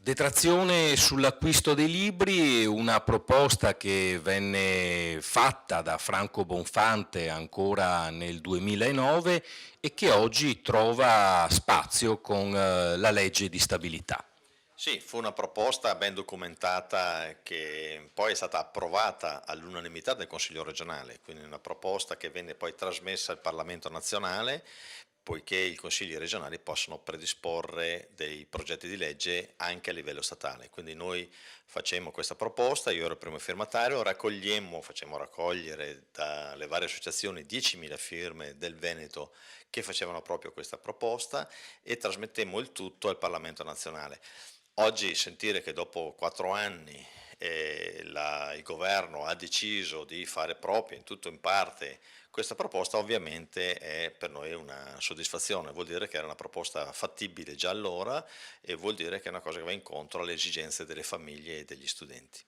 Detrazione sull'acquisto dei libri, una proposta che venne fatta da Franco Bonfante ancora nel 2009 e che oggi trova spazio con la legge di stabilità. Sì, fu una proposta ben documentata che poi è stata approvata all'unanimità del Consiglio regionale, quindi una proposta che venne poi trasmessa al Parlamento nazionale, poiché i consigli regionali possono predisporre dei progetti di legge anche a livello statale. Quindi noi facemmo questa proposta, io ero il primo firmatario, facemmo raccogliere dalle varie associazioni 10.000 firme del Veneto che facevano proprio questa proposta e trasmettemmo il tutto al Parlamento nazionale. Oggi sentire che dopo 4 anni il governo ha deciso di fare proprio in tutto o in parte questa proposta ovviamente è per noi una soddisfazione, vuol dire che era una proposta fattibile già allora e vuol dire che è una cosa che va incontro alle esigenze delle famiglie e degli studenti.